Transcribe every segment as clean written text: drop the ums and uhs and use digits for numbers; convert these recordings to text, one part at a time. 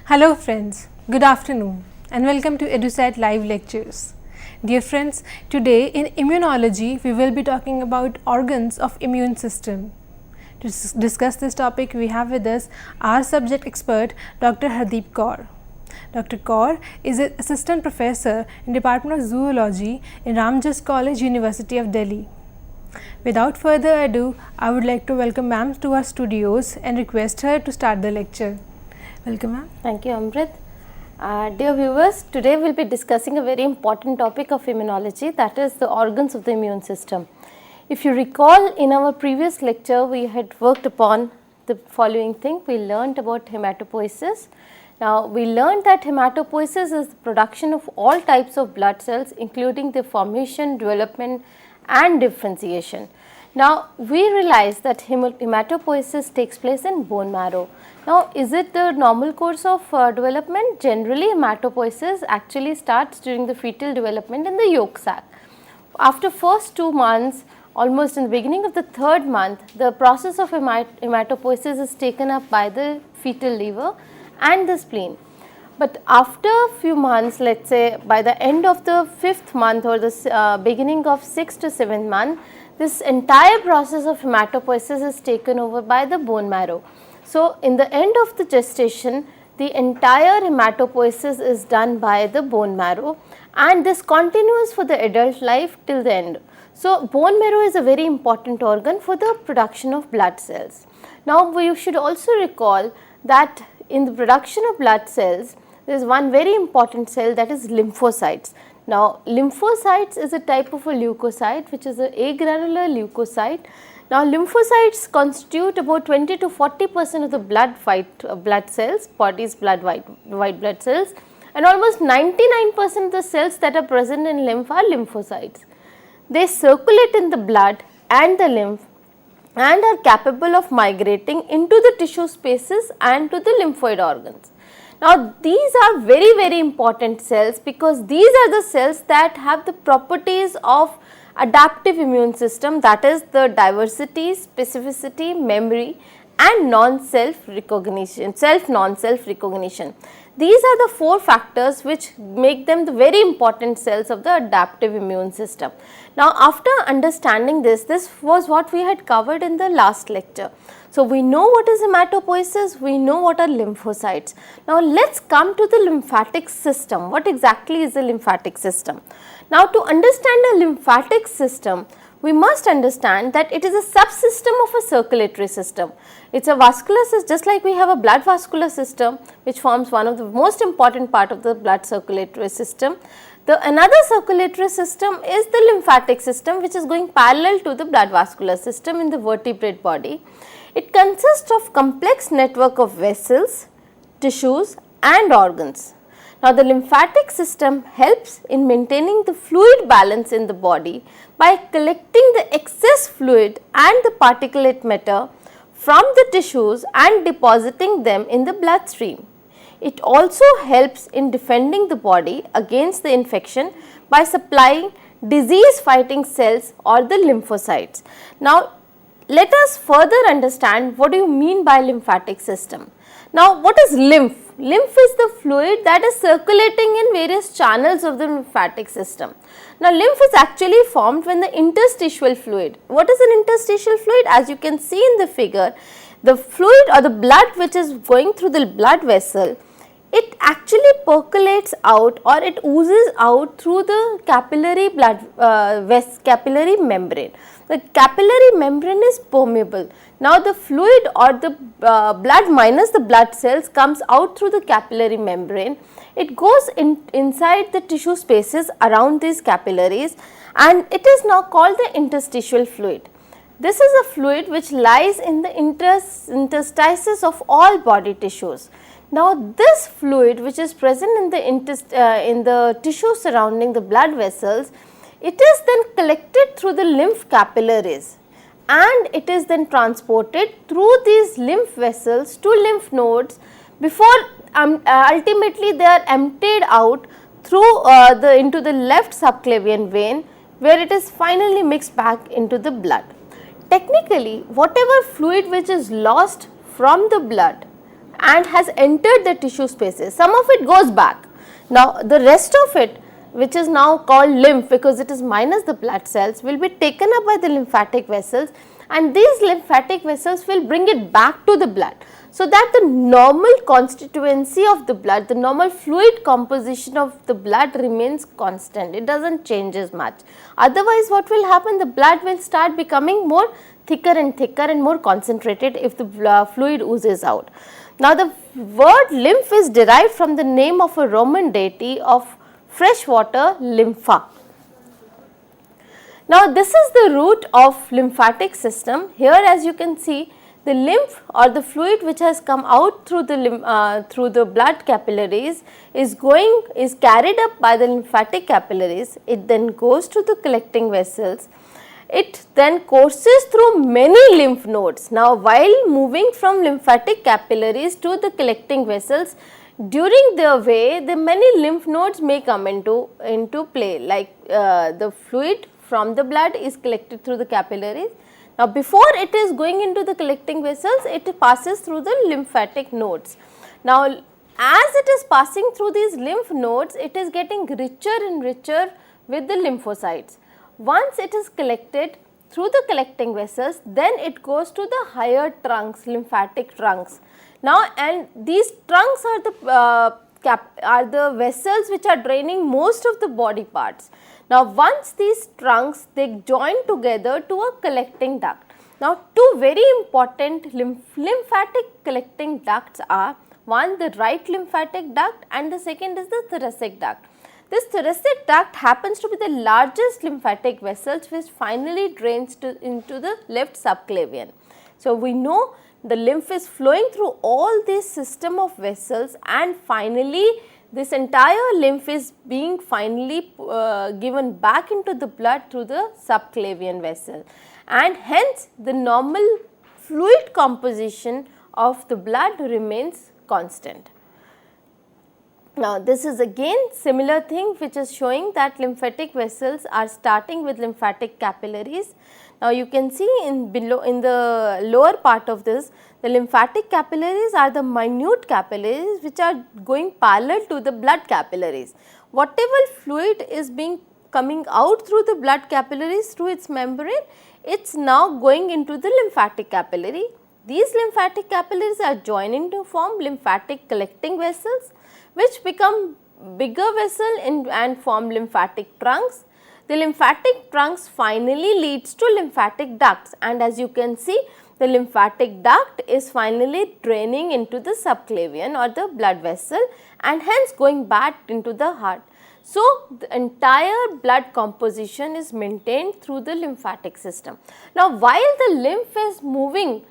Hello friends, good afternoon and welcome to EduSat live lectures. Dear friends, today in immunology we will be talking about organs of immune system. To discuss this topic we have with us our subject expert Dr. Hardeep Kaur. Dr. Kaur is an assistant professor in Department of Zoology in Ramjas College, University of Delhi. Without further ado, I would like to welcome ma'am to our studios and request her to start the lecture. Welcome ma'am. Thank you, Amrit. Dear viewers, today we will be discussing a very important topic of immunology, that is the organs of the immune system. If you recall, in our previous lecture we had worked upon the following thing. We learnt about hematopoiesis. Now we learned that hematopoiesis is the production of all types of blood cells, including the formation, development and differentiation. Now we realize that hematopoiesis takes place in bone marrow. Now is it the normal course of development? Generally hematopoiesis actually starts during the fetal development in the yolk sac. After first 2 months, almost in the beginning of the 3rd month, the process of hematopoiesis is taken up by the fetal liver and the spleen. But after a few months, let us say by the end of the 5th month or the beginning of 6th to 7th month, this entire process of hematopoiesis is taken over by the bone marrow. So in the end of the gestation, the entire hematopoiesis is done by the bone marrow, and this continues for the adult life till the end. So bone marrow is a very important organ for the production of blood cells. Now we should also recall that in the production of blood cells, there is one very important cell, that is lymphocytes. Now lymphocytes is a type of a leukocyte which is a agranular leukocyte. Now lymphocytes constitute about 20 to 40% of the blood cells, body's white blood cells, and almost 99% of the cells that are present in lymph are lymphocytes. They circulate in the blood and the lymph and are capable of migrating into the tissue spaces and to the lymphoid organs. Now these are very important cells, because these are the cells that have the properties of adaptive immune system, that is the diversity, specificity, memory and non-self recognition, non-self recognition. These are the 4 factors which make them the very important cells of the adaptive immune system. Now after understanding this was what we had covered in the last lecture. So we know what is hematopoiesis, we know what are lymphocytes. Now let us come to the lymphatic system. What exactly is the lymphatic system? Now to understand a lymphatic system, we must understand that it is a subsystem of a circulatory system. It is a vascular system, just like we have a blood vascular system which forms one of the most important part of the blood circulatory system. Another circulatory system is the lymphatic system, which is going parallel to the blood vascular system in the vertebrate body. It consists of complex network of vessels, tissues and organs. Now the lymphatic system helps in maintaining the fluid balance in the body by collecting the excess fluid and the particulate matter from the tissues and depositing them in the bloodstream. It also helps in defending the body against the infection by supplying disease fighting cells or the lymphocytes. Now let us further understand what do you mean by lymphatic system. Now what is lymph? Lymph is the fluid that is circulating in various channels of the lymphatic system. Now lymph is actually formed when the interstitial fluid. What is an interstitial fluid? As you can see in the figure, the fluid or the blood which is going through the blood vessel, it actually percolates out or it oozes out through the capillary capillary membrane. The capillary membrane is permeable. Now the fluid or the blood minus the blood cells comes out through the capillary membrane. It goes inside the tissue spaces around these capillaries, and it is now called the interstitial fluid. This is a fluid which lies in the interstices of all body tissues. Now this fluid which is present in the tissue surrounding the blood vessels, it is then collected through the lymph capillaries and it is then transported through these lymph vessels to lymph nodes before ultimately they are emptied out through into the left subclavian vein, where it is finally mixed back into the blood. Technically, whatever fluid which is lost from the blood and has entered the tissue spaces, some of it goes back. Now, the rest of it, which is now called lymph because it is minus the blood cells, will be taken up by the lymphatic vessels, and these lymphatic vessels will bring it back to the blood, so that the normal constituency of the blood, the normal fluid composition of the blood remains constant. It does not change as much. Otherwise, what will happen? The blood will start becoming more thicker and more concentrated if the fluid oozes out. Now, the word lymph is derived from the name of a Roman deity of freshwater, Lympha. Now, this is the root of lymphatic system. Here, as you can see, the lymph or the fluid which has come out through the blood capillaries is carried up by the lymphatic capillaries. It then goes to the collecting vessels. It then courses through many lymph nodes. Now, while moving from lymphatic capillaries to the collecting vessels, during their way, the many lymph nodes may come into play, like the fluid from the blood is collected through the capillaries. Now, before it is going into the collecting vessels, it passes through the lymphatic nodes. Now, as it is passing through these lymph nodes, it is getting richer and richer with the lymphocytes. Once it is collected through the collecting vessels, then it goes to the higher trunks, lymphatic trunks. Now, and these trunks are the vessels which are draining most of the body parts. Now, once these trunks, they join together to a collecting duct. Now, two very important lymphatic collecting ducts are, one, the right lymphatic duct, and the second is the thoracic duct. This thoracic duct happens to be the largest lymphatic vessels which finally drains into the left subclavian. So, we know the lymph is flowing through all this system of vessels, and finally this entire lymph is being finally given back into the blood through the subclavian vessel, and hence the normal fluid composition of the blood remains constant. Now, this is again similar thing which is showing that lymphatic vessels are starting with lymphatic capillaries. Now, you can see in the lower part of this, the lymphatic capillaries are the minute capillaries which are going parallel to the blood capillaries. Whatever fluid is coming out through the blood capillaries through its membrane, it is now going into the lymphatic capillary. These lymphatic capillaries are joining to form lymphatic collecting vessels, which become bigger vessel and form lymphatic trunks. The lymphatic trunks finally leads to lymphatic ducts, and as you can see, the lymphatic duct is finally draining into the subclavian or the blood vessel, and hence going back into the heart. So, the entire blood composition is maintained through the lymphatic system. Now, while the lymph is moving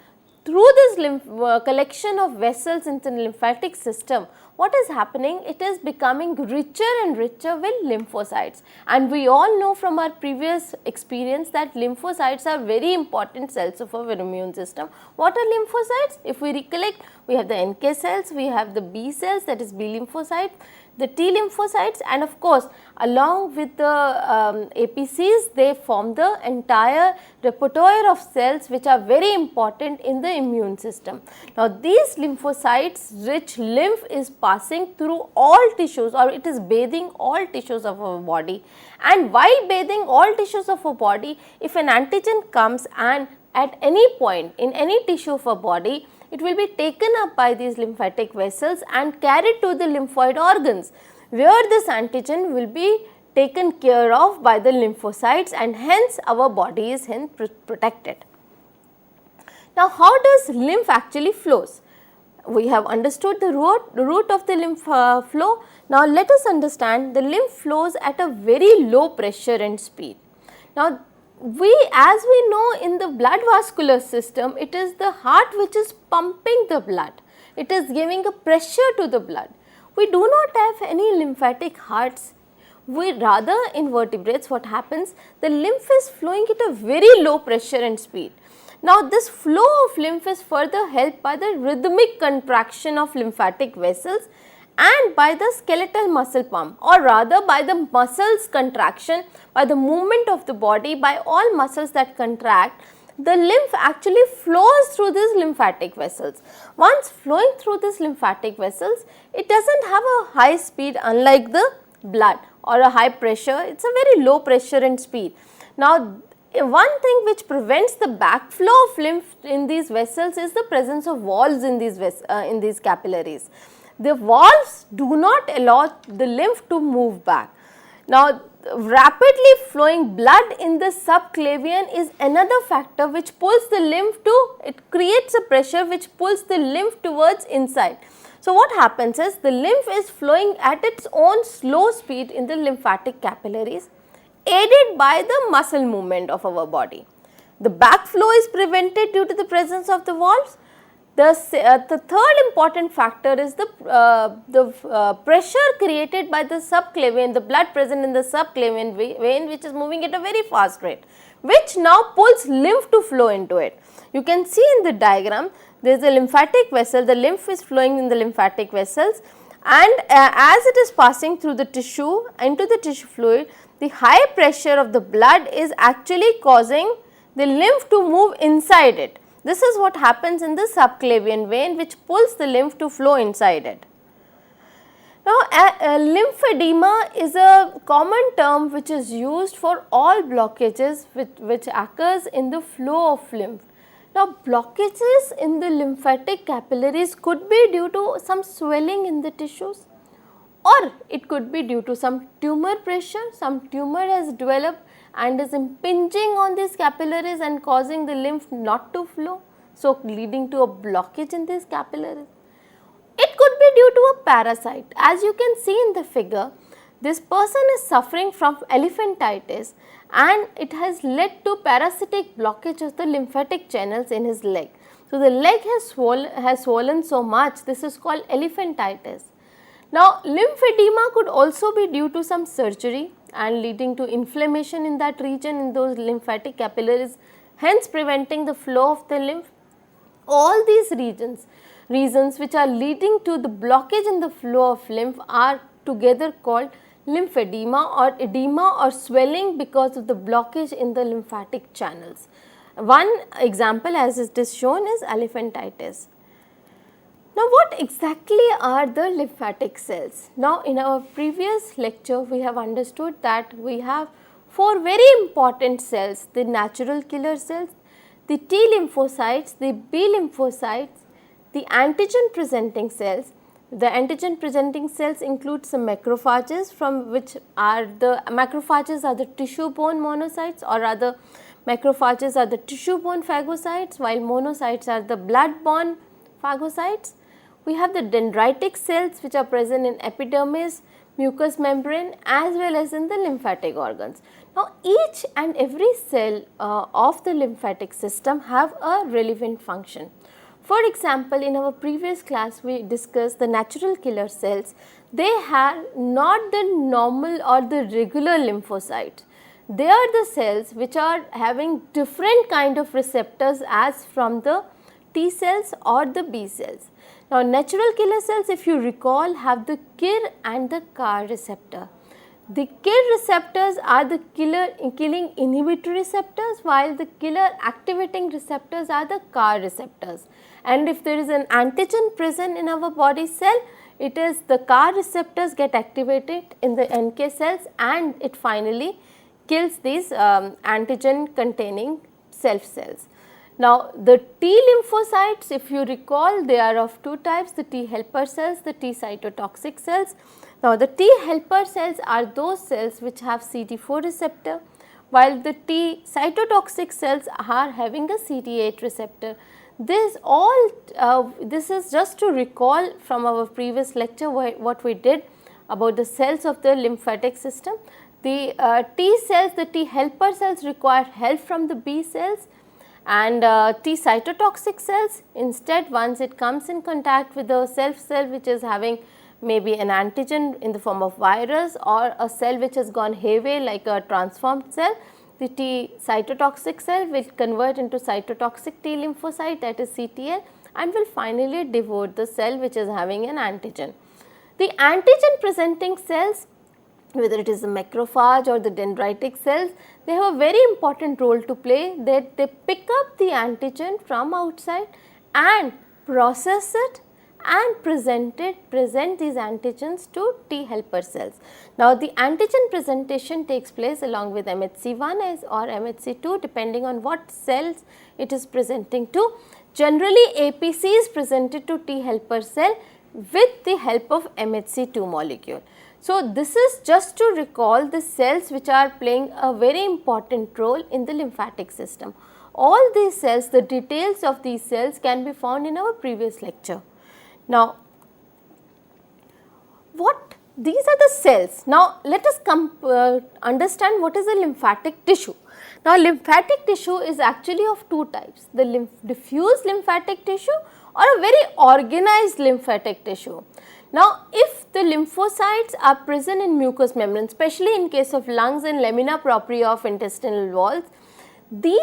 through this collection of vessels in the lymphatic system, what is happening? It is becoming richer and richer with lymphocytes, and we all know from our previous experience that lymphocytes are very important cells of our immune system. What are lymphocytes? If we recollect, we have the NK cells, we have the B cells, that is B lymphocytes, the T lymphocytes, and of course along with the APCs, they form the entire repertoire of cells which are very important in the immune system. Now, these lymphocytes rich lymph is passing through all tissues, or it is bathing all tissues of our body, and while bathing all tissues of our body, if an antigen comes and at any point in any tissue of our body, it will be taken up by these lymphatic vessels and carried to the lymphoid organs, where this antigen will be taken care of by the lymphocytes, and hence our body is hence protected. Now, how does lymph actually flows? We have understood the root of the lymph flow. Now, let us understand the lymph flows at a very low pressure and speed. Now, as we know in the blood vascular system, it is the heart which is pumping the blood. It is giving a pressure to the blood. We do not have any lymphatic hearts. We rather in vertebrates, what happens? The lymph is flowing at a very low pressure and speed. Now this flow of lymph is further helped by the rhythmic contraction of lymphatic vessels and by the skeletal muscle pump, or rather by the muscles contraction, by the movement of the body, by all muscles that contract, the lymph actually flows through these lymphatic vessels. Once flowing through these lymphatic vessels, it does not have a high speed unlike the blood or a high pressure, it is a very low pressure and speed. Now one thing which prevents the backflow of lymph in these vessels is the presence of valves in these capillaries. The valves do not allow the lymph to move back. Now rapidly flowing blood in the subclavian is another factor which pulls the lymph it creates a pressure which pulls the lymph towards inside. So what happens is the lymph is flowing at its own slow speed in the lymphatic capillaries, aided by the muscle movement of our body. The backflow is prevented due to the presence of the valves. The third important factor is the pressure created by the subclavian, the blood present in the subclavian vein which is moving at a very fast rate, which now pulls lymph to flow into it. You can see in the diagram there is a lymphatic vessel, the lymph is flowing in the lymphatic vessels, and as it is passing through the tissue into the tissue fluid, the high pressure of the blood is actually causing the lymph to move inside it. This is what happens in the subclavian vein which pulls the lymph to flow inside it. Now lymphedema is a common term which is used for all blockages which occurs in the flow of lymph. Now blockages in the lymphatic capillaries could be due to some swelling in the tissues, or it could be due to some tumor pressure, some tumor has developed and is impinging on these capillaries and causing the lymph not to flow, so leading to a blockage in these capillaries. It could be due to a parasite. As you can see in the figure, this person is suffering from elephantitis and it has led to parasitic blockage of the lymphatic channels in his leg. So the leg has swollen so much, this is called elephantitis. Now lymphedema could also be due to some surgery and leading to inflammation in that region in those lymphatic capillaries, hence preventing the flow of the lymph. All these reasons which are leading to the blockage in the flow of lymph are together called lymphedema, or edema or swelling because of the blockage in the lymphatic channels. One example as it is shown is elephantitis. Now what exactly are the lymphatic cells? Now in our previous lecture we have understood that we have 4 very important cells, the natural killer cells, the T lymphocytes, the B lymphocytes, the antigen presenting cells. The antigen presenting cells include some macrophages, from which are the macrophages are the tissue borne monocytes, or rather macrophages are the tissue borne phagocytes, while monocytes are the blood borne phagocytes. We have the dendritic cells which are present in epidermis, mucous membrane as well as in the lymphatic organs. Now each and every cell of the lymphatic system have a relevant function. For example, in our previous class we discussed the natural killer cells. They have not the normal or the regular lymphocytes. They are the cells which are having different kind of receptors as from the T cells or the B cells. Now natural killer cells, if you recall, have the KIR and the CAR receptor. The KIR receptors are the killing inhibitory receptors, while the killer activating receptors are the CAR receptors. And if there is an antigen present in our body cell, it is the CAR receptors get activated in the NK cells and it finally kills these antigen containing self cells. Now the T lymphocytes, if you recall, they are of 2 types, the T helper cells, the T cytotoxic cells. Now the T helper cells are those cells which have CD4 receptor, while the T cytotoxic cells are having a CD8 receptor. This is just to recall from our previous lecture what we did about the cells of the lymphatic system. The T cells, the T helper cells require help from the B cells, and T cytotoxic cells, instead once it comes in contact with the self cell which is having maybe an antigen in the form of virus or a cell which has gone hayway like a transformed cell, the T cytotoxic cell will convert into cytotoxic T lymphocyte, that is CTL, and will finally devote the cell which is having an antigen. The antigen presenting cells, whether it is the macrophage or the dendritic cells, they have a very important role to play, that they pick up the antigen from outside and process it and present these antigens to T helper cells. Now, the antigen presentation takes place along with MHC1 or MHC2 depending on what cells it is presenting to. Generally, APC is presented to T helper cell with the help of MHC2 molecule. So, this is just to recall the cells which are playing a very important role in the lymphatic system. All these cells, the details of these cells can be found in our previous lecture. Now, these are the cells. Now, let us understand what is a lymphatic tissue. Now, lymphatic tissue is actually of two types, the diffuse lymphatic tissue or a very organized lymphatic tissue. Now, if the lymphocytes are present in mucous membrane, especially in case of lungs and lamina propria of intestinal walls, they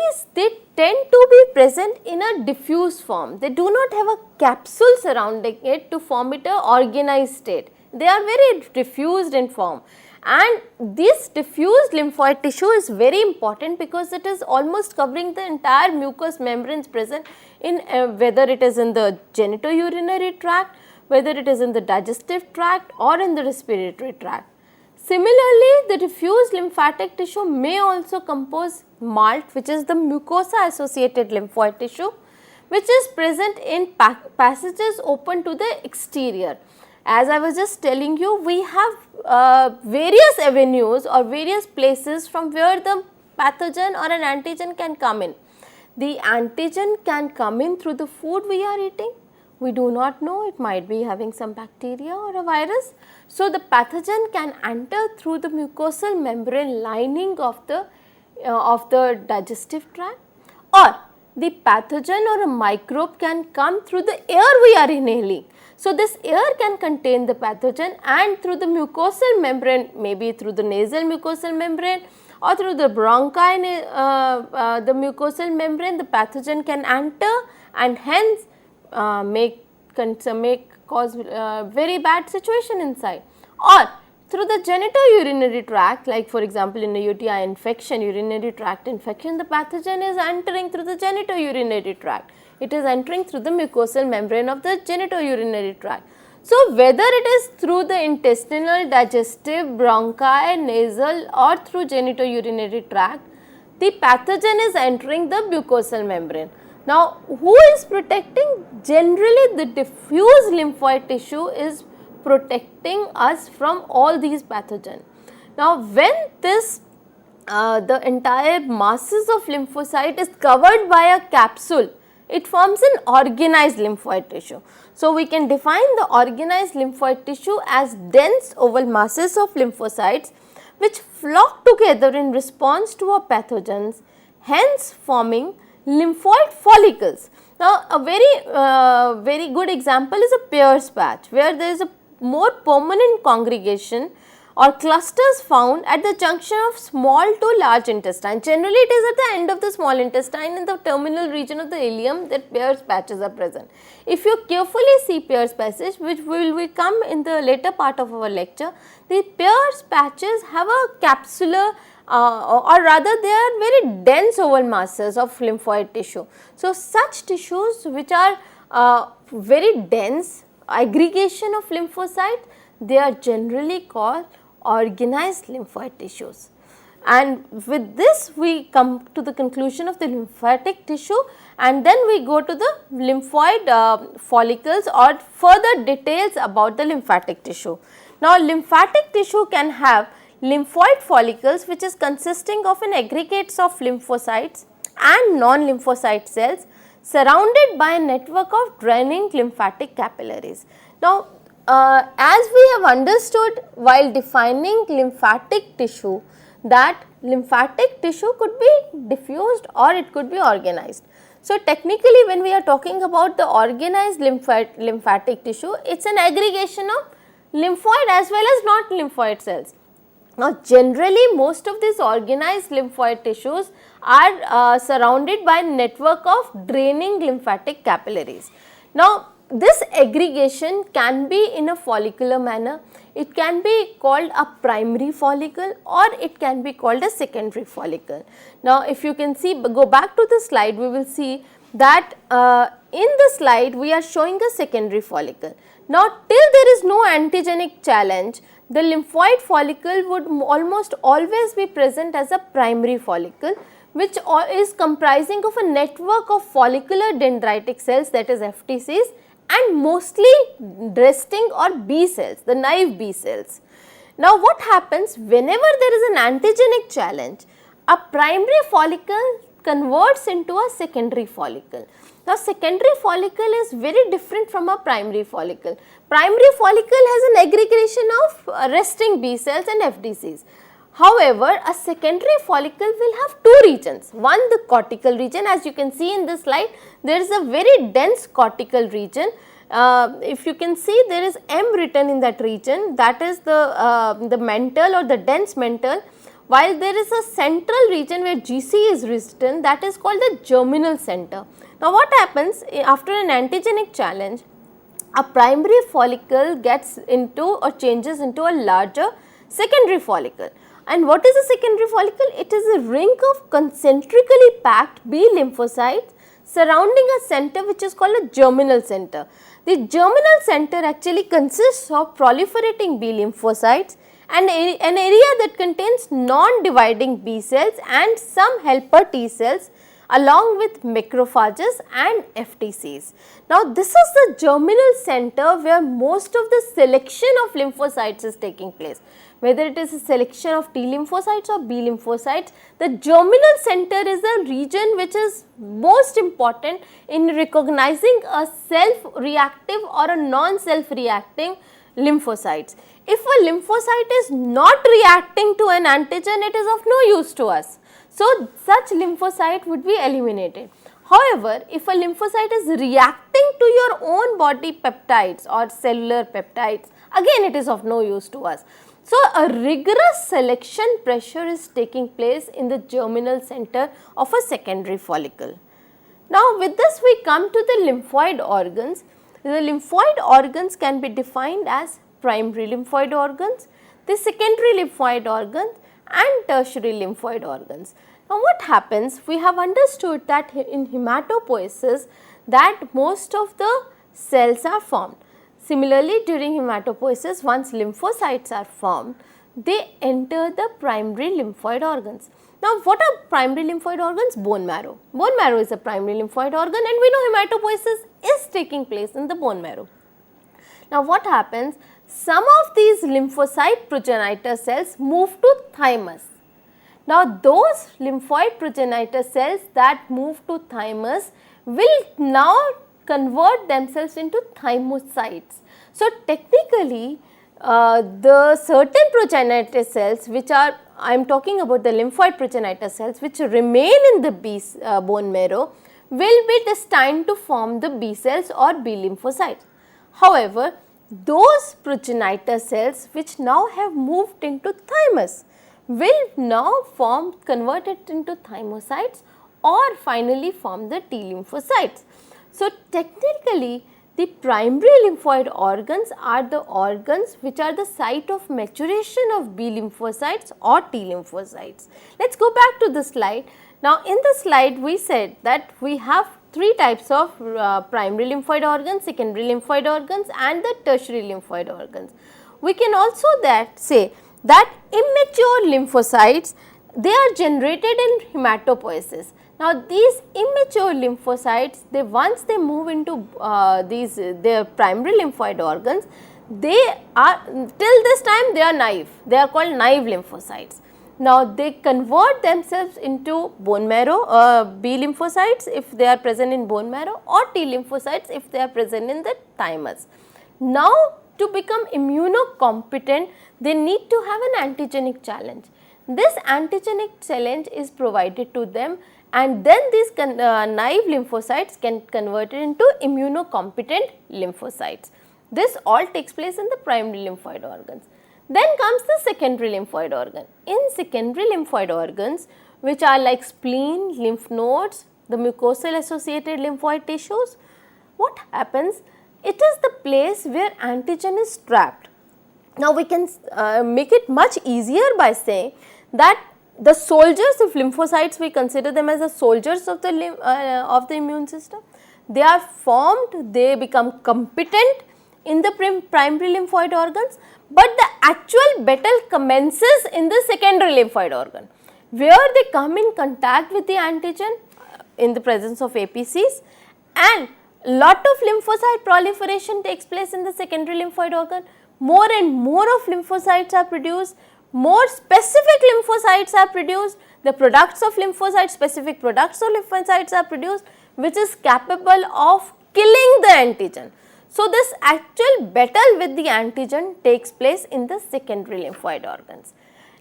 tend to be present in a diffuse form. They do not have a capsule surrounding it to form it a organized state. They are very diffused in form, and this diffused lymphoid tissue is very important because it is almost covering the entire mucous membranes present in whether it is in the genitourinary tract, whether it is in the digestive tract or in the respiratory tract. Similarly, the diffuse lymphatic tissue may also compose MALT, which is the mucosa associated lymphoid tissue, which is present in passages open to the exterior. As I was just telling you, we have various avenues or various places from where the pathogen or an antigen can come in. The antigen can come in through the food we are eating. We do not know, it might be having some bacteria or a virus. So, the pathogen can enter through the mucosal membrane lining of the digestive tract, or the pathogen or a microbe can come through the air we are inhaling. So, this air can contain the pathogen, and through the mucosal membrane, maybe through the nasal mucosal membrane or through the bronchi, the mucosal membrane, the pathogen can enter and hence cause very bad situation inside, or through the genitourinary tract, like for example in a UTI infection, urinary tract infection, the pathogen is entering through the genitourinary tract. It is entering through the mucosal membrane of the genitourinary tract. So, whether it is through the intestinal, digestive, bronchi, nasal or through genitourinary tract, the pathogen is entering the mucosal membrane. Now, who is protecting? Generally, the diffuse lymphoid tissue is protecting us from all these pathogens. Now, when this the entire masses of lymphocyte is covered by a capsule, it forms an organized lymphoid tissue. So, we can define the organized lymphoid tissue as dense oval masses of lymphocytes which flock together in response to a pathogens, hence forming lymphoid follicles. Now, a very good example is a Pear's patch, where there is a more permanent congregation or clusters found at the junction of small to large intestine. Generally, it is at the end of the small intestine in the terminal region of the ileum that Pear's patches are present. If you carefully see Pear's patches, which will come in the later part of our lecture, the Pear's patches have a capsular or rather they are very dense oval masses of lymphoid tissue. So, such tissues which are very dense aggregation of lymphocytes, they are generally called organized lymphoid tissues. And with this we come to the conclusion of the lymphatic tissue, and then we go to the lymphoid follicles or further details about the lymphatic tissue. Now, lymphatic tissue can have lymphoid follicles which is consisting of an aggregates of lymphocytes and non-lymphocyte cells surrounded by a network of draining lymphatic capillaries. Now, as we have understood while defining lymphatic tissue, that lymphatic tissue could be diffused or it could be organized. So, technically when we are talking about the organized lymphatic tissue, it is an aggregation of lymphoid as well as not lymphoid cells. Now, generally most of these organized lymphoid tissues are surrounded by a network of draining lymphatic capillaries. Now, this aggregation can be in a follicular manner, it can be called a primary follicle or it can be called a secondary follicle. Now, if you can see, go back to the slide, we will see that in the slide we are showing a secondary follicle. Now, till there is no antigenic challenge, the lymphoid follicle would almost always be present as a primary follicle, which is comprising of a network of follicular dendritic cells, that is FDCs, and mostly resting or B cells, the naive B cells. Now, what happens whenever there is an antigenic challenge, a primary follicle converts into a secondary follicle. Now, secondary follicle is very different from a primary follicle. Primary follicle has an aggregation of resting B cells and FDCs. However, a secondary follicle will have two regions. One, the cortical region, as you can see in this slide, there is a very dense cortical region. If you can see, there is M written in that region, that is the mental or the dense mental, while there is a central region where GC is written, that is called the germinal center. Now, what happens after an antigenic challenge? A primary follicle gets into or changes into a larger secondary follicle. And what is a secondary follicle? It is a ring of concentrically packed B lymphocytes surrounding a center which is called a germinal center. The germinal center actually consists of proliferating B lymphocytes and an area that contains non-dividing B cells and some helper T cells along with macrophages and FTCs. Now, this is the germinal center where most of the selection of lymphocytes is taking place. Whether it is a selection of T lymphocytes or B lymphocytes, the germinal center is a region which is most important in recognizing a self-reactive or a non-self-reacting lymphocytes. If a lymphocyte is not reacting to an antigen, it is of no use to us. So, such lymphocyte would be eliminated. However, if a lymphocyte is reacting to your own body peptides or cellular peptides, again it is of no use to us. So, a rigorous selection pressure is taking place in the germinal center of a secondary follicle. Now, with this we come to the lymphoid organs. The lymphoid organs can be defined as primary lymphoid organs, the secondary lymphoid organs and tertiary lymphoid organs. Now, what happens? We have understood that in hematopoiesis that most of the cells are formed. Similarly, during hematopoiesis, once lymphocytes are formed, they enter the primary lymphoid organs. Now, what are primary lymphoid organs? Bone marrow. Bone marrow is a primary lymphoid organ and we know hematopoiesis is taking place in the bone marrow. Now, what happens? Some of these lymphocyte progenitor cells move to thymus. Now, those lymphoid progenitor cells that move to thymus will now convert themselves into thymocytes. So, technically the certain progenitor cells which are, I am talking about the lymphoid progenitor cells which remain in the bone marrow will be destined to form the B cells or B lymphocytes. However, those progenitor cells which now have moved into thymus will now convert it into thymocytes or finally form the T lymphocytes. So, technically the primary lymphoid organs are the organs which are the site of maturation of B lymphocytes or T lymphocytes. Let us go back to the slide. Now, in the slide we said that we have three types of primary lymphoid organs, secondary lymphoid organs and the tertiary lymphoid organs. We can also say that immature lymphocytes, they are generated in hematopoiesis. Now, these immature lymphocytes, once they move into their primary lymphoid organs, they are till this time they are naive, they are called naive lymphocytes. Now, they convert themselves into bone marrow, B lymphocytes if they are present in bone marrow or T lymphocytes if they are present in the thymus. Now, to become immunocompetent, they need to have an antigenic challenge. This antigenic challenge is provided to them and then these naive lymphocytes can convert it into immunocompetent lymphocytes. This all takes place in the primary lymphoid organs. Then comes the secondary lymphoid organ. In secondary lymphoid organs, which are like spleen, lymph nodes, the mucosal associated lymphoid tissues, what happens? It is the place where antigen is trapped. Now we can make it much easier by saying that the soldiers of lymphocytes, we consider them as the soldiers of the immune system. They are formed, they become competent in the primary lymphoid organs, but the actual battle commences in the secondary lymphoid organ, where they come in contact with the antigen in the presence of APCs, and lot of lymphocyte proliferation takes place in the secondary lymphoid organ. More and more of lymphocytes are produced, more specific lymphocytes are produced, the products of lymphocytes, specific products of lymphocytes are produced, which is capable of killing the antigen. So, this actual battle with the antigen takes place in the secondary lymphoid organs.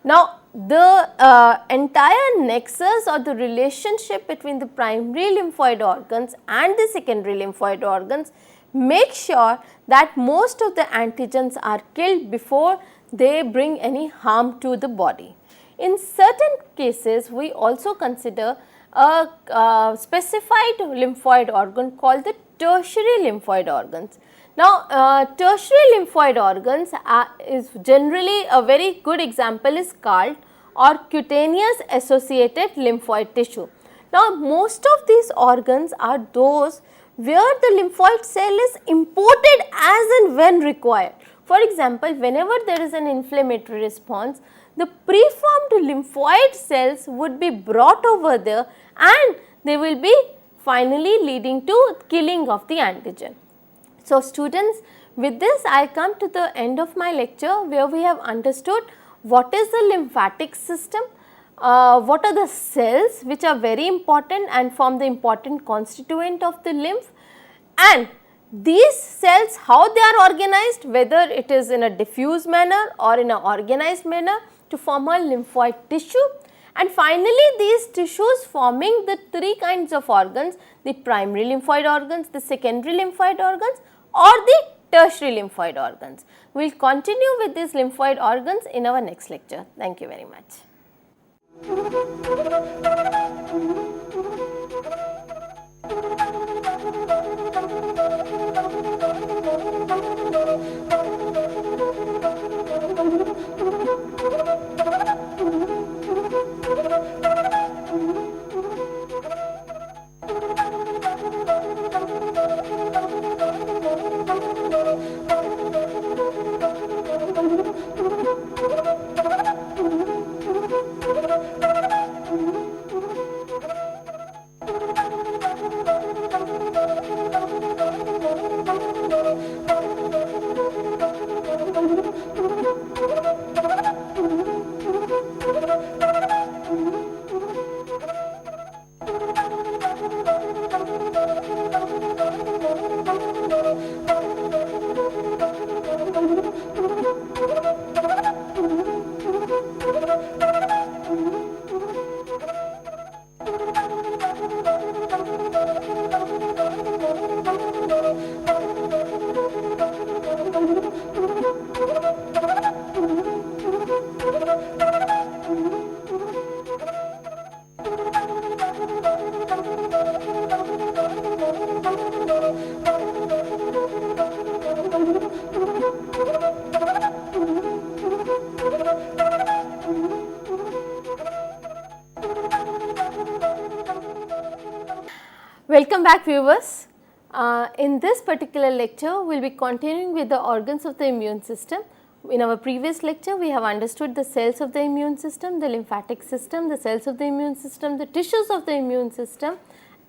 Now, the entire nexus or the relationship between the primary lymphoid organs and the secondary lymphoid organs make sure that most of the antigens are killed before they bring any harm to the body. In certain cases, we also consider a specified lymphoid organ called the tertiary lymphoid organs. Now, tertiary lymphoid organs is generally a very good example is scald or cutaneous associated lymphoid tissue. Now, most of these organs are those where the lymphoid cell is imported as and when required. For example, whenever there is an inflammatory response, the preformed lymphoid cells would be brought over there and they will be finally leading to killing of the antigen. So, students, with this I come to the end of my lecture where we have understood what is the lymphatic system, what are the cells which are very important and form the important constituent of the lymph, and these cells how they are organized, whether it is in a diffuse manner or in an organized manner to form a lymphoid tissue, and finally these tissues forming the three kinds of organs, the primary lymphoid organs, the secondary lymphoid organs or the tertiary lymphoid organs. We will continue with these lymphoid organs in our next lecture. Thank you very much. Welcome back, viewers. In this particular lecture, we will be continuing with the organs of the immune system. In our previous lecture, we have understood the cells of the immune system, the lymphatic system, the cells of the immune system, the tissues of the immune system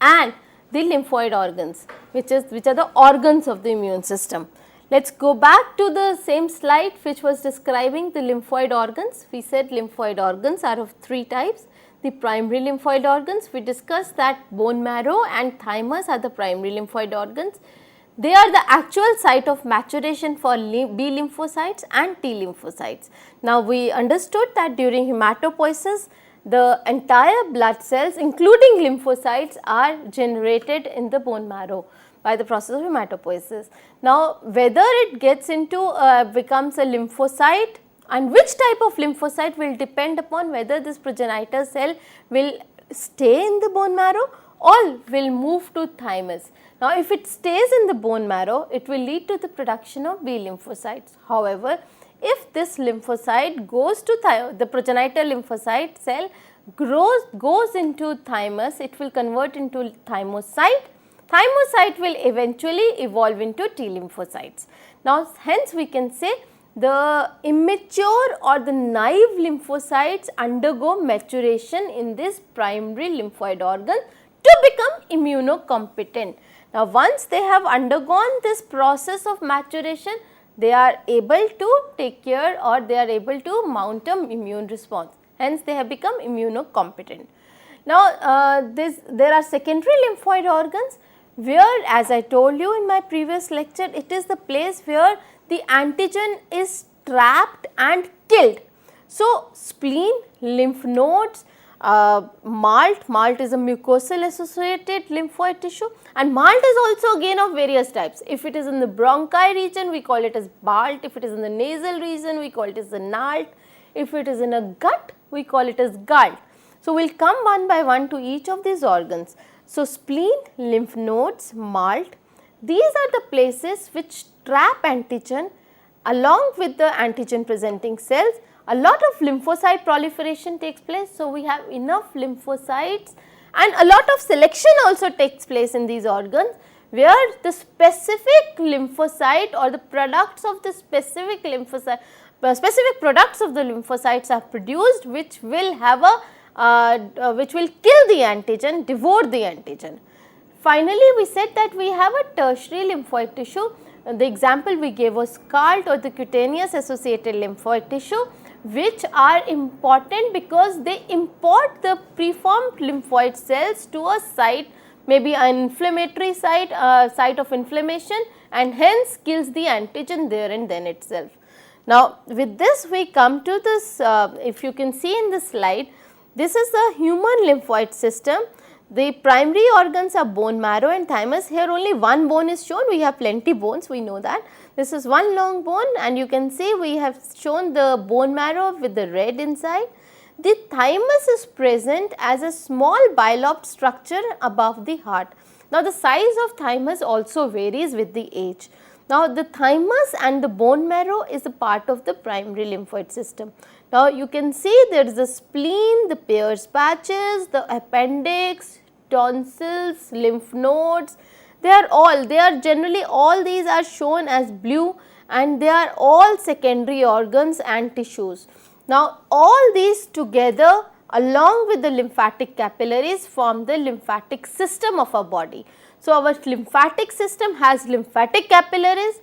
and the lymphoid organs, which are the organs of the immune system. Let us go back to the same slide which was describing the lymphoid organs. We said lymphoid organs are of three types. The primary lymphoid organs, we discussed that bone marrow and thymus are the primary lymphoid organs. They are the actual site of maturation for B lymphocytes and T lymphocytes. Now, we understood that during hematopoiesis, the entire blood cells including lymphocytes are generated in the bone marrow by the process of hematopoiesis. Now, whether it gets into becomes a lymphocyte and which type of lymphocyte will depend upon whether this progenitor cell will stay in the bone marrow or will move to thymus. Now, if it stays in the bone marrow, it will lead to the production of B lymphocytes. However, if this lymphocyte goes to the progenitor lymphocyte cell goes into thymus, it will convert into thymocyte. Thymocyte will eventually evolve into T lymphocytes. Now, hence we can say the immature or the naive lymphocytes undergo maturation in this primary lymphoid organ to become immunocompetent. Now, once they have undergone this process of maturation, they are able to take care or they are able to mount an immune response. Hence, they have become immunocompetent. Now, there are secondary lymphoid organs where, as I told you in my previous lecture, it is the place where the antigen is trapped and killed. So, spleen, lymph nodes, malt is a mucosal associated lymphoid tissue, and malt is also again of various types. If it is in the bronchi region, we call it as balt. If it is in the nasal region, we call it as the nalt. If it is in a gut, we call it as galt. So, we will come one by one to each of these organs. So, spleen, lymph nodes, malt, these are the places which trap antigen along with the antigen presenting cells. A lot of lymphocyte proliferation takes place. So, we have enough lymphocytes and a lot of selection also takes place in these organs, where the specific lymphocyte or the products of the specific lymphocyte, specific products of the lymphocytes are produced, which will have a which will kill the antigen, devour the antigen. Finally, we said that we have a tertiary lymphoid tissue. The example we gave was scald or the cutaneous associated lymphoid tissue, which are important because they import the preformed lymphoid cells to a site, maybe an inflammatory site, site of inflammation, and hence kills the antigen there and then itself. Now, with this we come to this, if you can see in this slide, this is the human lymphoid system. The primary organs are bone marrow and thymus. Here only one bone is shown, we have plenty bones, we know that. This is one long bone, and you can see we have shown the bone marrow with the red inside. The thymus is present as a small bilobed structure above the heart. Now, the size of thymus also varies with the age. Now, the thymus and the bone marrow is a part of the primary lymphoid system. Now, you can see there is the spleen, the Peyer's patches, the appendix, tonsils, lymph nodes. They are generally all these are shown as blue, and they are all secondary organs and tissues. Now, all these together along with the lymphatic capillaries form the lymphatic system of our body. So, our lymphatic system has lymphatic capillaries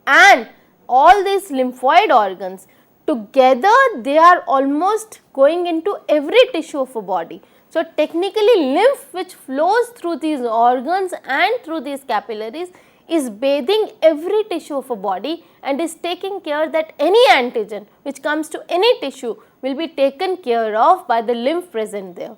and all these lymphoid organs. Together they are almost going into every tissue of a body. So, technically lymph which flows through these organs and through these capillaries is bathing every tissue of a body and is taking care that any antigen which comes to any tissue will be taken care of by the lymph present there.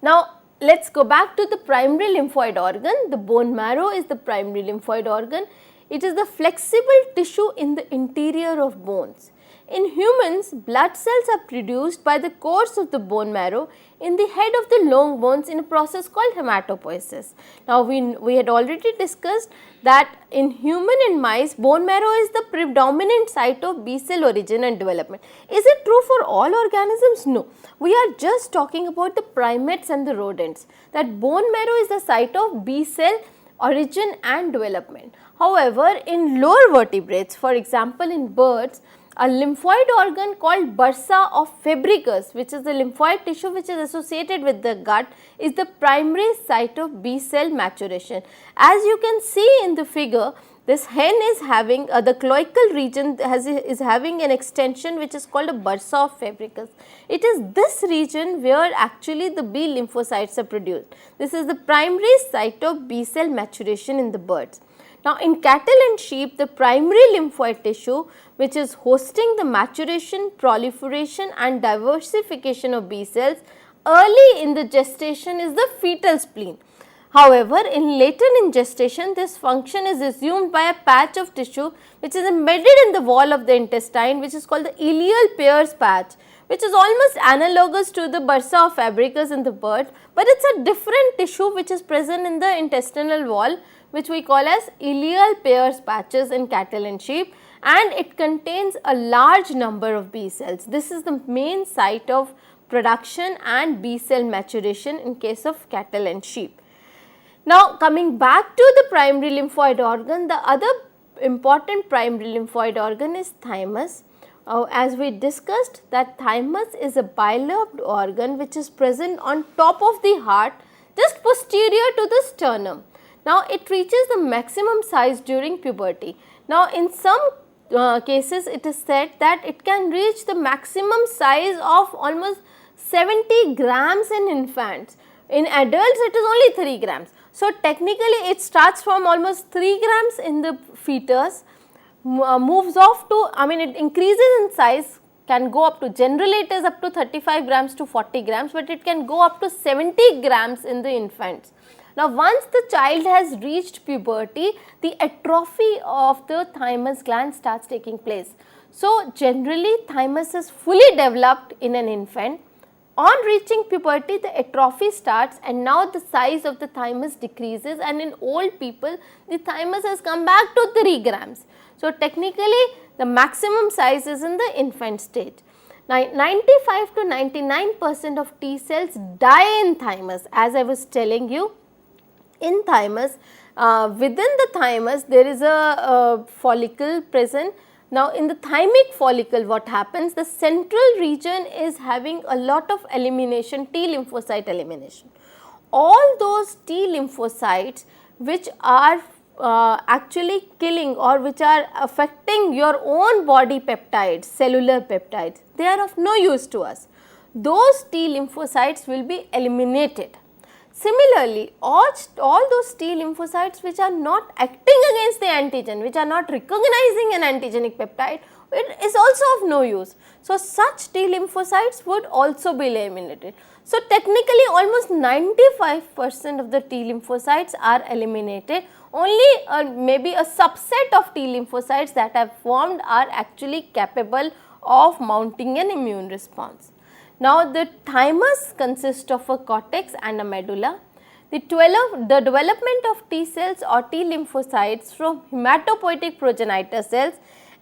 Now, let us go back to the primary lymphoid organ. The bone marrow is the primary lymphoid organ. It is the flexible tissue in the interior of bones. In humans, blood cells are produced by the course of the bone marrow in the head of the long bones in a process called hematopoiesis. Now, we had already discussed that in human and mice, bone marrow is the predominant site of B cell origin and development. Is it true for all organisms? No. We are just talking about the primates and the rodents, that bone marrow is the site of B cell origin and development. However, in lower vertebrates, for example in birds, a lymphoid organ called bursa of Fabricus, which is the lymphoid tissue which is associated with the gut, is the primary site of B cell maturation. As you can see in the figure, this hen is having the cloacal region is having an extension which is called a bursa of Fabricus. It is this region where actually the B lymphocytes are produced. This is the primary site of B cell maturation in the birds. Now, in cattle and sheep, the primary lymphoid tissue which is hosting the maturation, proliferation and diversification of B cells early in the gestation is the fetal spleen. However, in gestation, this function is assumed by a patch of tissue which is embedded in the wall of the intestine, which is called the ileal Pear's patch, which is almost analogous to the bursa of Fabricus in the bird, but it is a different tissue which is present in the intestinal wall, which we call as ileal Pear's patches in cattle and sheep, and it contains a large number of B cells. This is the main site of production and B cell maturation in case of cattle and sheep. Now, coming back to the primary lymphoid organ, the other important primary lymphoid organ is thymus. As we discussed, that thymus is a bilobed organ which is present on top of the heart, just posterior to the sternum. Now, it reaches the maximum size during puberty. Now, in some cases it is said that it can reach the maximum size of almost 70 grams in infants. In adults it is only 3 grams. So, technically it starts from almost 3 grams in the fetus, moves off to, it increases in size, can go up to, generally it is up to 35 grams to 40 grams, but it can go up to 70 grams in the infants. Now, once the child has reached puberty, the atrophy of the thymus gland starts taking place. So, generally thymus is fully developed in an infant. On reaching puberty, the atrophy starts and now the size of the thymus decreases, and in old people the thymus has come back to 3 grams. So, technically the maximum size is in the infant stage. Now, 95 to 99% of T cells die in thymus, as I was telling you. In thymus, within the thymus there is a follicle present. Now, in the thymic follicle what happens, the central region is having a lot of elimination, T lymphocyte elimination. All those T lymphocytes which are actually killing or which are affecting your own body peptides, cellular peptides, they are of no use to us. Those T lymphocytes will be eliminated. Similarly, all those T lymphocytes which are not acting against the antigen, which are not recognizing an antigenic peptide, it is also of no use. So, such T lymphocytes would also be eliminated. So, technically almost 95% of the T lymphocytes are eliminated. Only maybe a subset of T lymphocytes that have formed are actually capable of mounting an immune response. Now, the thymus consists of a cortex and a medulla. The development of T cells or T lymphocytes from hematopoietic progenitor cells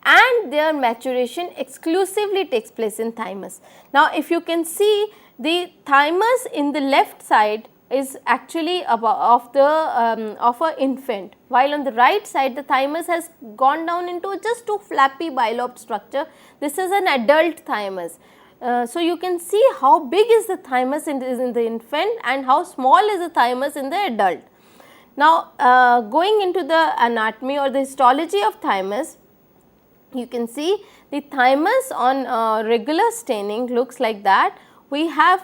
and their maturation exclusively takes place in thymus. Now, if you can see, the thymus in the left side is actually of an infant, while on the right side the thymus has gone down into just two flappy bilobed structure. This is an adult thymus. So, you can see how big is the thymus in the infant and how small is the thymus in the adult. Now, going into the anatomy or the histology of thymus, you can see the thymus on regular staining looks like that. We have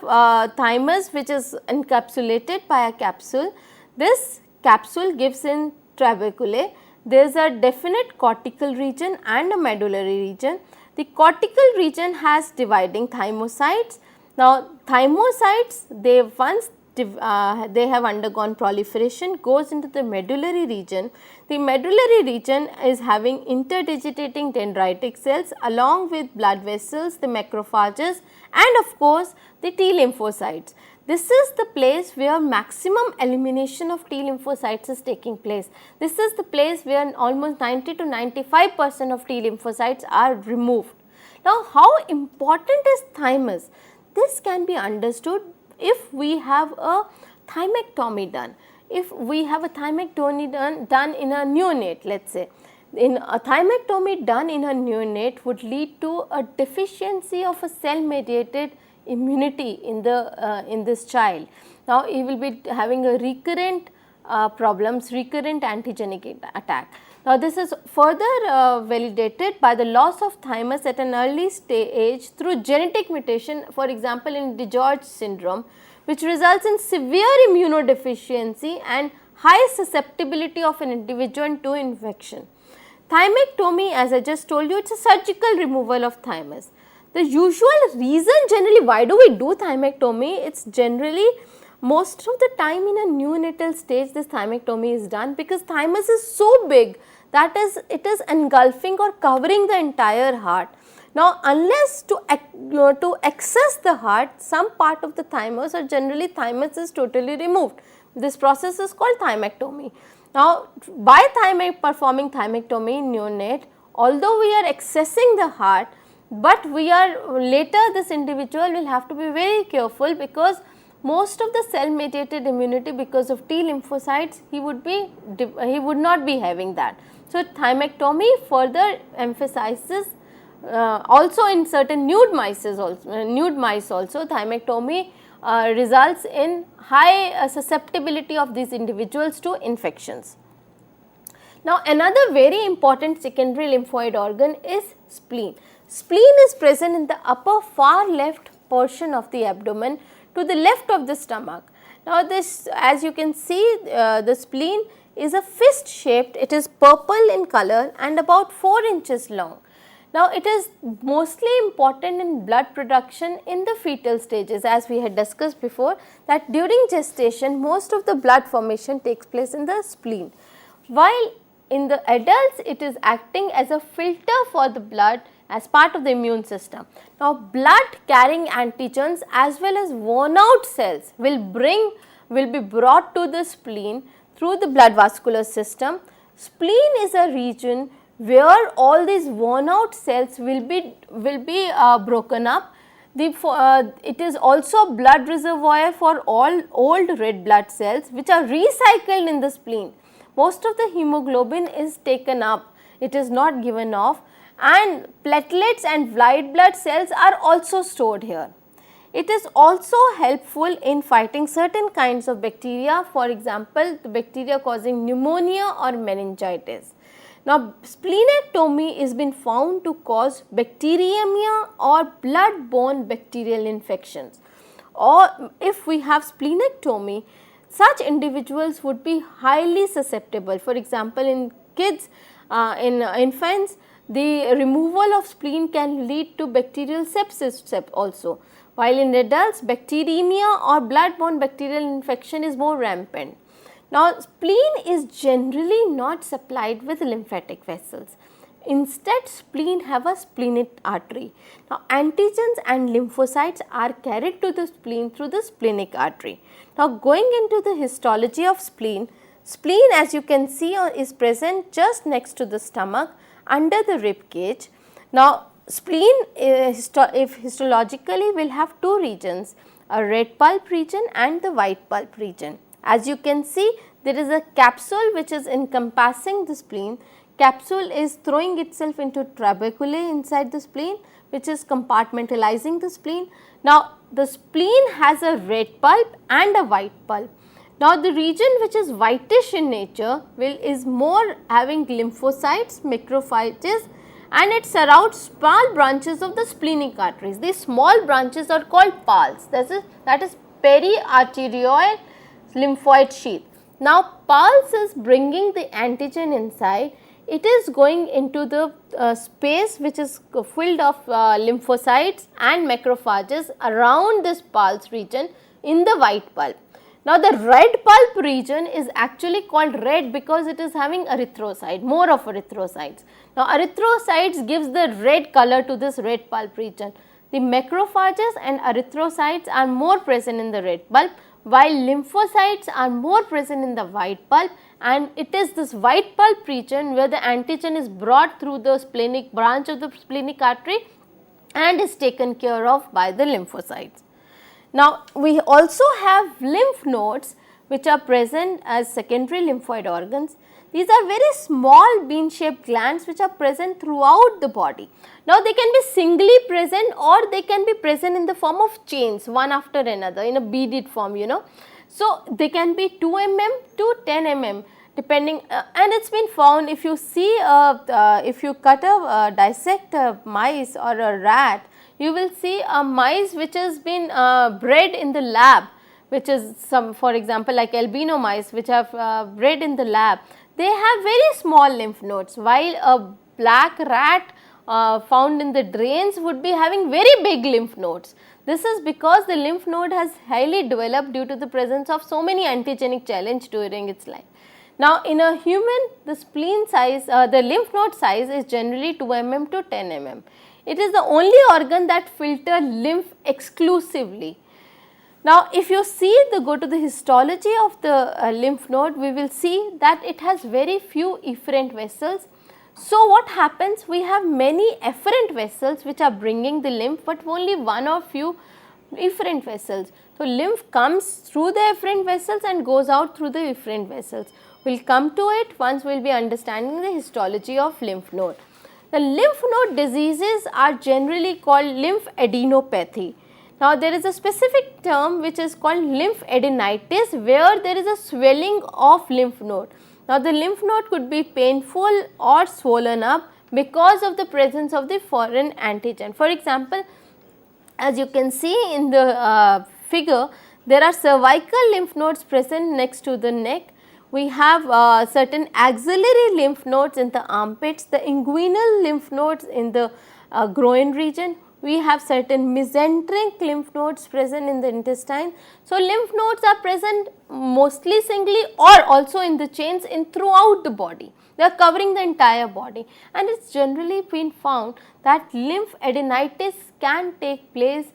thymus which is encapsulated by a capsule. This capsule gives in trabeculae. There is a definite cortical region and a medullary region. The cortical region has dividing thymocytes. Now, thymocytes, they have undergone proliferation, goes into the medullary region. The medullary region is having interdigitating dendritic cells along with blood vessels, the macrophages, and of course, the T lymphocytes. This is the place where maximum elimination of T lymphocytes is taking place. This is the place where almost 90 to 95% of T lymphocytes are removed. Now, how important is thymus? This can be understood if we have a thymectomy done. If we have a thymectomy done in a neonate, let us say, in a thymectomy done in a neonate would lead to a deficiency of a cell mediated immunity in this child. Now, he will be having a recurrent recurrent antigenic attack. Now, this is further validated by the loss of thymus at an early stage through genetic mutation, for example, in DiGeorge syndrome, which results in severe immunodeficiency and high susceptibility of an individual to infection. Thymectomy, as I just told you, it is a surgical removal of thymus. The usual reason generally why do we do thymectomy, it is generally most of the time in a neonatal stage this thymectomy is done, because thymus is so big that is it is engulfing or covering the entire heart. Now, unless to access the heart, some part of the thymus, or generally thymus is totally removed. This process is called thymectomy. Now, by performing thymectomy in neonate, although we are accessing the heart, but we are later this individual will have to be very careful, because most of the cell mediated immunity because of T lymphocytes he would not be having that. So, thymectomy further emphasizes also in certain nude mice also thymectomy results in high susceptibility of these individuals to infections. Now, another very important secondary lymphoid organ is spleen. Spleen is present in the upper far left portion of the abdomen to the left of the stomach. Now, this, as you can see, the spleen is a fist shaped, it is purple in color and about 4 inches long. Now, it is mostly important in blood production in the fetal stages, as we had discussed before, that during gestation most of the blood formation takes place in the spleen, while in the adults it is acting as a filter for the blood as part of the immune system. Now, blood carrying antigens as well as worn out cells will be brought to the spleen through the blood vascular system. Spleen is a region where all these worn out cells will be broken up. It is also a blood reservoir for all old red blood cells which are recycled in the spleen. Most of the hemoglobin is taken up, it is not given off, and platelets and white blood cells are also stored here. It is also helpful in fighting certain kinds of bacteria, for example, the bacteria causing pneumonia or meningitis. Now, splenectomy is been found to cause bacteremia or blood-borne bacterial infections. Or if we have splenectomy, such individuals would be highly susceptible. For example, in kids, in infants, the removal of spleen can lead to bacterial sepsis also, while in adults bacteremia or blood-borne bacterial infection is more rampant. Now, spleen is generally not supplied with lymphatic vessels. Instead, spleen have a splenic artery. Now, antigens and lymphocytes are carried to the spleen through the splenic artery. Now, going into the histology of spleen, spleen as you can see is present just next to the stomach under the rib cage. Now, spleen if histologically will have two regions, a red pulp region and the white pulp region. As you can see, there is a capsule which is encompassing the spleen. Capsule is throwing itself into trabeculae inside the spleen, which is compartmentalizing the spleen. Now, the spleen has a red pulp and a white pulp. Now, the region which is whitish in nature is more having lymphocytes, macrophages, and it surrounds small branches of the splenic arteries. These small branches are called pulse. That is periarterioid lymphoid sheath. Now, pulse is bringing the antigen inside. It is going into the space which is filled of lymphocytes and macrophages around this pulse region in the white pulp. Now, the red pulp region is actually called red because it is having erythrocyte, more of erythrocytes. Now, erythrocytes gives the red color to this red pulp region. The macrophages and erythrocytes are more present in the red pulp, while lymphocytes are more present in the white pulp, and it is this white pulp region where the antigen is brought through the splenic branch of the splenic artery and is taken care of by the lymphocytes. Now, we also have lymph nodes which are present as secondary lymphoid organs. These are very small bean shaped glands which are present throughout the body. Now, they can be singly present or they can be present in the form of chains, one after another, in a beaded form, you know. So, they can be 2 mm to 10 mm depending, and it has been found if you see if you dissect a mice or a rat, you will see a mice which has been bred in the lab, which is some, for example, like albino mice which have bred in the lab. They have very small lymph nodes, while a black rat found in the drains would be having very big lymph nodes. This is because the lymph node has highly developed due to the presence of so many antigenic challenge during its life. Now, in a human, the spleen size, the lymph node size is generally 2 mm to 10 mm. It is the only organ that filter lymph exclusively. Now, if you go to the histology of the lymph node, we will see that it has very few efferent vessels. So, what happens? We have many efferent vessels which are bringing the lymph, but only one or few efferent vessels. So, lymph comes through the efferent vessels and goes out through the efferent vessels. We will come to it once we will be understanding the histology of lymph node. The lymph node diseases are generally called lymphadenopathy. Now, there is a specific term which is called lymphadenitis, where there is a swelling of lymph node. Now, the lymph node could be painful or swollen up because of the presence of the foreign antigen. For example, as you can see in the figure, there are cervical lymph nodes present next to the neck. We have certain axillary lymph nodes in the armpits, the inguinal lymph nodes in the groin region. We have certain mesenteric lymph nodes present in the intestine. So, lymph nodes are present mostly singly or also in the chains in throughout the body. They are covering the entire body, and it is generally been found that lymphadenitis can take place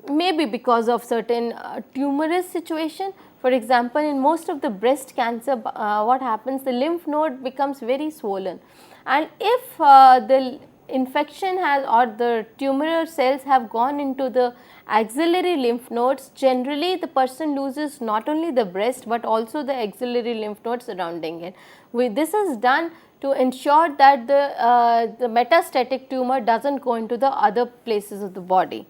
maybe because of certain tumorous situation. For example, in most of the breast cancer, what happens, the lymph node becomes very swollen, and if the infection has or the tumoral cells have gone into the axillary lymph nodes, generally the person loses not only the breast but also the axillary lymph nodes surrounding it. This is done to ensure that the metastatic tumor does not go into the other places of the body.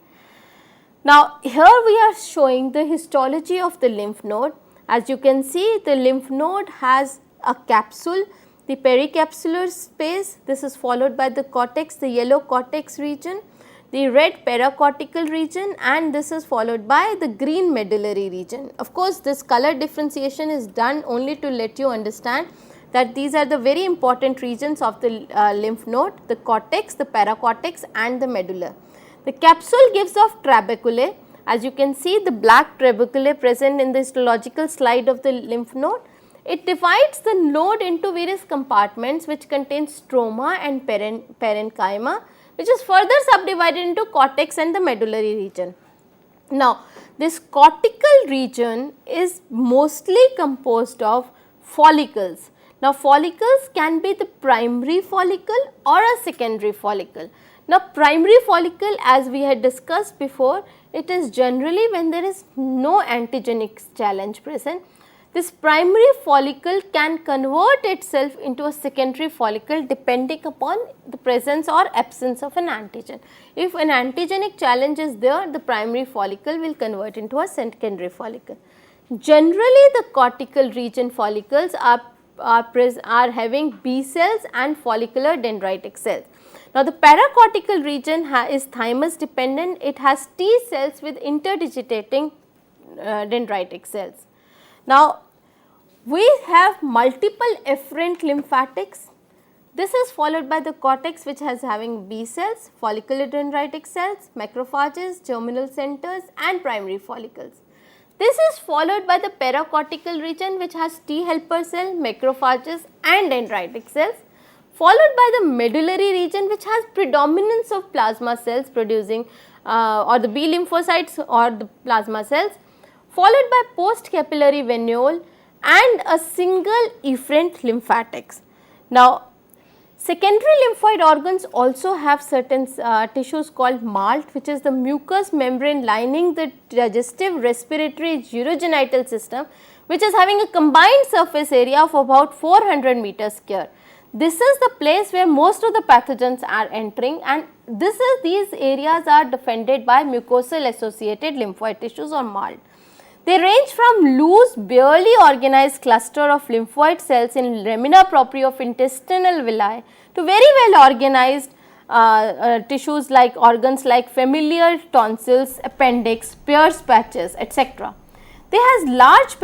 Now, here we are showing the histology of the lymph node. As you can see, the lymph node has a capsule, the pericapsular space. This is followed by the cortex, the yellow cortex region, the red paracortical region, and this is followed by the green medullary region. Of course, this color differentiation is done only to let you understand that these are the very important regions of the lymph node, the cortex, the paracortex and the medulla. The capsule gives off trabeculae. As you can see, the black trabeculae present in the histological slide of the lymph node. It divides the node into various compartments which contain stroma and parenchyma, which is further subdivided into cortex and the medullary region. Now, this cortical region is mostly composed of follicles. Now, follicles can be the primary follicle or a secondary follicle. Now, primary follicle, as we had discussed before, it is generally when there is no antigenic challenge present. This primary follicle can convert itself into a secondary follicle depending upon the presence or absence of an antigen. If an antigenic challenge is there, the primary follicle will convert into a secondary follicle. Generally, the cortical region follicles are having B cells and follicular dendritic cells. Now, the paracortical region is thymus dependent. It has T cells with interdigitating dendritic cells. Now, we have multiple efferent lymphatics. This is followed by the cortex, which has having B cells, follicular dendritic cells, macrophages, germinal centers and primary follicles. This is followed by the paracortical region, which has T helper cell, macrophages and dendritic cells, followed by the medullary region, which has predominance of plasma cells producing or the B lymphocytes or the plasma cells, followed by post capillary venule and a single efferent lymphatics. Now, secondary lymphoid organs also have certain tissues called MALT, which is the mucous membrane lining the digestive, respiratory, urogenital system, which is having a combined surface area of about 400 meters square. This is the place where most of the pathogens are entering, and these areas are defended by mucosal associated lymphoid tissues or MALT. They range from loose, barely organized cluster of lymphoid cells in lamina propria of intestinal villi to very well organized tissues like organs like familial tonsils, appendix, Peyer's patches, etc. They has large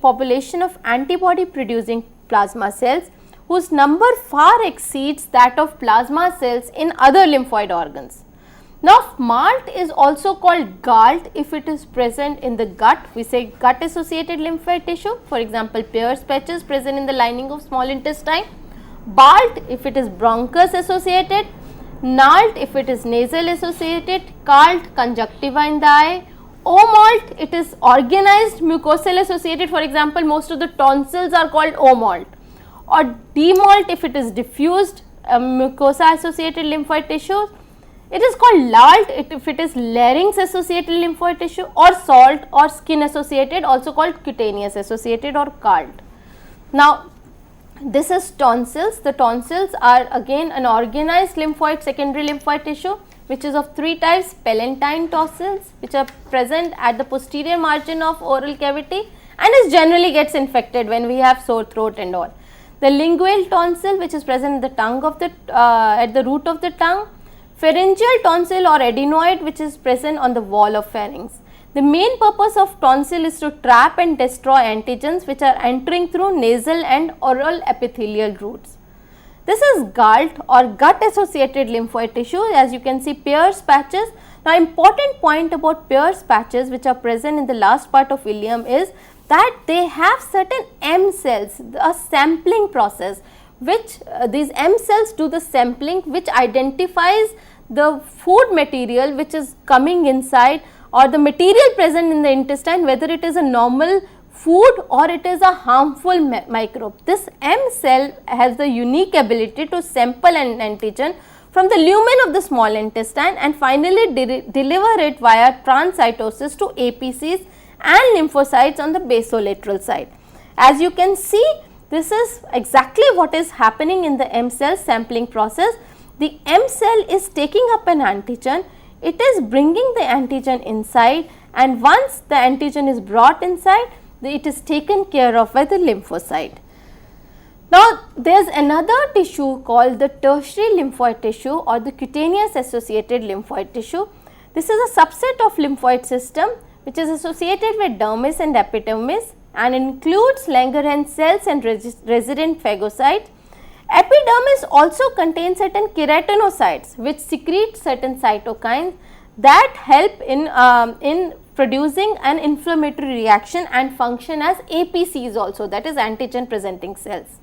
population of antibody producing plasma cells, whose number far exceeds that of plasma cells in other lymphoid organs. Now, MALT is also called GALT if it is present in the gut. We say gut associated lymphoid tissue, for example, Peyer's patches present in the lining of small intestine. BALT if it is bronchus associated. NALT if it is nasal associated. CALT conjunctiva in the eye. OMALT it is organized mucosal associated, for example, most of the tonsils are called OMALT. Or DMALT if it is diffused mucosa associated lymphoid tissues. It is called LALT if it is larynx associated lymphoid tissue, or SALT or skin associated, also called cutaneous associated or CALT. Now, this is tonsils. The tonsils are again an organized lymphoid, secondary lymphoid tissue, which is of three types: palatine tonsils, which are present at the posterior margin of oral cavity and is generally gets infected when we have sore throat and all. The lingual tonsil, which is present in the tongue of the at the root of the tongue. Pharyngeal tonsil or adenoid, which is present on the wall of pharynx. The main purpose of tonsil is to trap and destroy antigens which are entering through nasal and oral epithelial roots. This is GALT or gut associated lymphoid tissue. As you can see, Peyer's patches. Now, important point about Peyer's patches which are present in the last part of ileum is that they have certain M cells, a sampling process, which these M cells do the sampling, which identifies the food material which is coming inside, or the material present in the intestine, whether it is a normal food or it is a harmful microbe. This M cell has the unique ability to sample an antigen from the lumen of the small intestine and finally deliver it via transcytosis to APCs and lymphocytes on the basolateral side. As you can see, this is exactly what is happening in the M cell sampling process. The M cell is taking up an antigen, it is bringing the antigen inside, and once the antigen is brought inside, it is taken care of by the lymphocyte. Now, there is another tissue called the tertiary lymphoid tissue or the cutaneous associated lymphoid tissue. This is a subset of lymphoid system which is associated with dermis and epidermis and includes Langerhans cells and resident phagocytes. Epidermis also contains certain keratinocytes which secrete certain cytokines that help in producing an inflammatory reaction and function as APCs also, that is antigen presenting cells.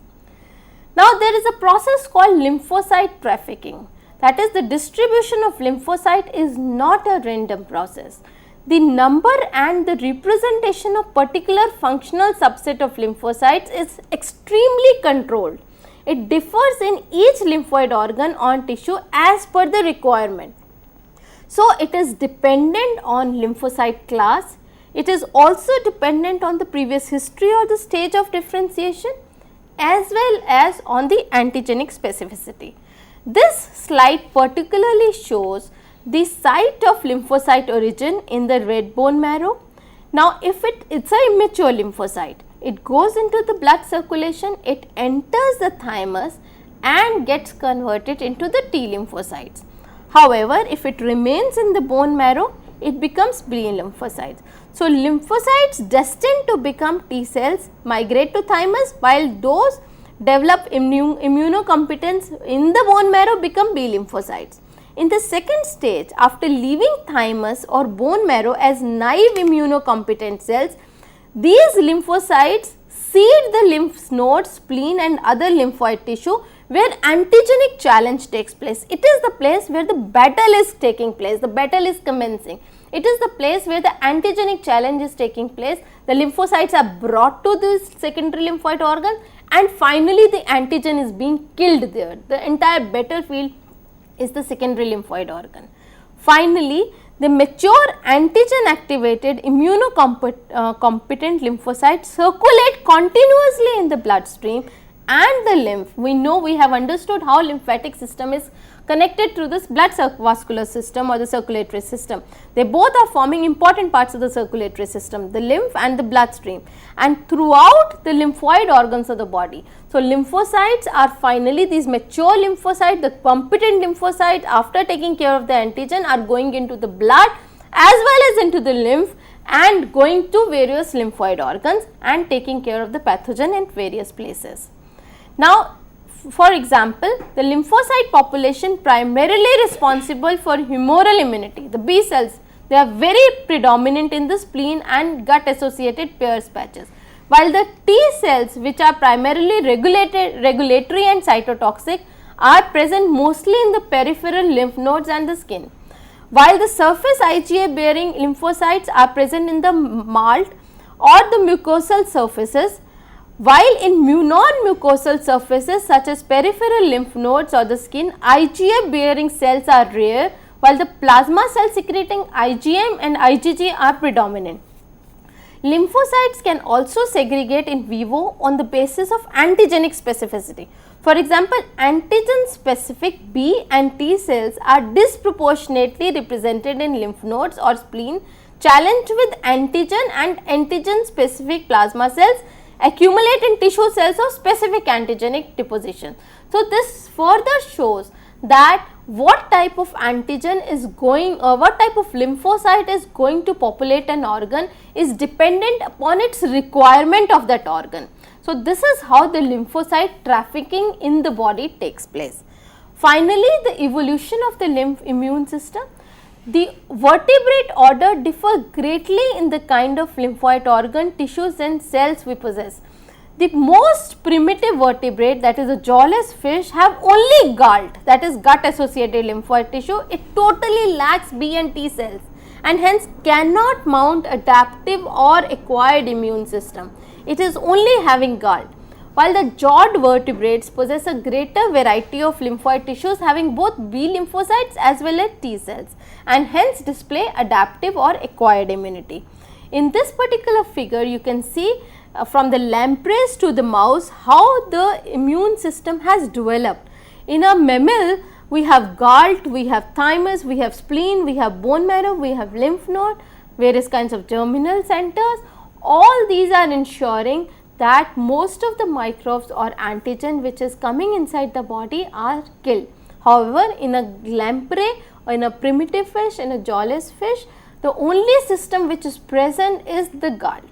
Now, there is a process called lymphocyte trafficking, that is the distribution of lymphocyte is not a random process. The number and the representation of particular functional subset of lymphocytes is extremely controlled. It differs in each lymphoid organ or tissue as per the requirement. So, it is dependent on lymphocyte class. It is also dependent on the previous history or the stage of differentiation as well as on the antigenic specificity. This slide particularly shows the site of lymphocyte origin in the red bone marrow. Now, if it's a immature lymphocyte, it goes into the blood circulation, it enters the thymus and gets converted into the T lymphocytes. However, if it remains in the bone marrow, it becomes B lymphocytes. So, lymphocytes destined to become T cells migrate to thymus, while those develop immunocompetence in the bone marrow become B lymphocytes. In the second stage, after leaving thymus or bone marrow as naive immunocompetent cells, these lymphocytes seed the lymph nodes, spleen and other lymphoid tissue where antigenic challenge takes place. It is the place where the battle is taking place, the battle is commencing. It is the place where the antigenic challenge is taking place. The lymphocytes are brought to this secondary lymphoid organ and finally the antigen is being killed there. The entire battlefield is the secondary lymphoid organ. Finally, the mature antigen activated immunocompetent lymphocytes circulate continuously in the bloodstream and the lymph. We know, we have understood how lymphatic system is connected to this blood vascular system or the circulatory system. They both are forming important parts of the circulatory system, the lymph and the bloodstream, and throughout the lymphoid organs of the body. So, lymphocytes are finally these mature lymphocytes, the competent lymphocytes after taking care of the antigen are going into the blood as well as into the lymph and going to various lymphoid organs and taking care of the pathogen in various places. Now, For example, the lymphocyte population primarily responsible for humoral immunity, the B cells, they are very predominant in the spleen and gut associated Peyer's patches, while the T cells, which are primarily regulatory and cytotoxic, are present mostly in the peripheral lymph nodes and the skin, while the surface IgA bearing lymphocytes are present in the malt or the mucosal surfaces, while in non-mucosal surfaces such as peripheral lymph nodes or the skin, IgA bearing cells are rare, while the plasma cell secreting IgM and IgG are predominant. Lymphocytes can also segregate in vivo on the basis of antigenic specificity. For example, antigen specific B and T cells are disproportionately represented in lymph nodes or spleen challenged with antigen, and antigen specific plasma cells accumulate in tissue cells of specific antigenic deposition. So, this further shows that what type of antigen is going or what type of lymphocyte is going to populate an organ is dependent upon its requirement of that organ. So, this is how the lymphocyte trafficking in the body takes place. Finally, the evolution of the immune system. The vertebrate order differ greatly in the kind of lymphoid organ, tissues and cells we possess. The most primitive vertebrate, that is a jawless fish, have only GALT, that is gut associated lymphoid tissue. It totally lacks B and T cells and hence cannot mount adaptive or acquired immune system. It is only having GALT. While the jawed vertebrates possess a greater variety of lymphoid tissues having both B lymphocytes as well as T cells and hence display adaptive or acquired immunity. In this particular figure, you can see from the lampreys to the mouse how the immune system has developed. In a mammal, we have GALT, we have thymus, we have spleen, we have bone marrow, we have lymph node, various kinds of germinal centers. All these are ensuring that most of the microbes or antigen which is coming inside the body are killed. However, in a lamprey or in a primitive fish, in a jawless fish, the only system which is present is the GALT.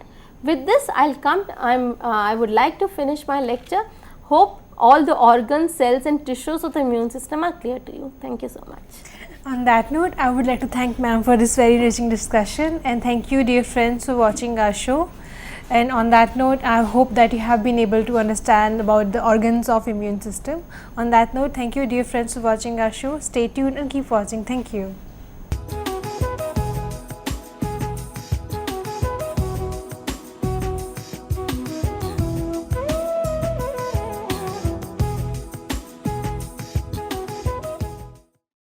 With this, I would like to finish my lecture. Hope all the organs, cells and tissues of the immune system are clear to you. Thank you so much. On that note, I would like to thank ma'am for this very enriching discussion, and thank you dear friends for watching our show. And on that note, I hope that you have been able to understand about the organs of immune system. On that note, thank you dear friends for watching our show. Stay tuned and keep watching. Thank you.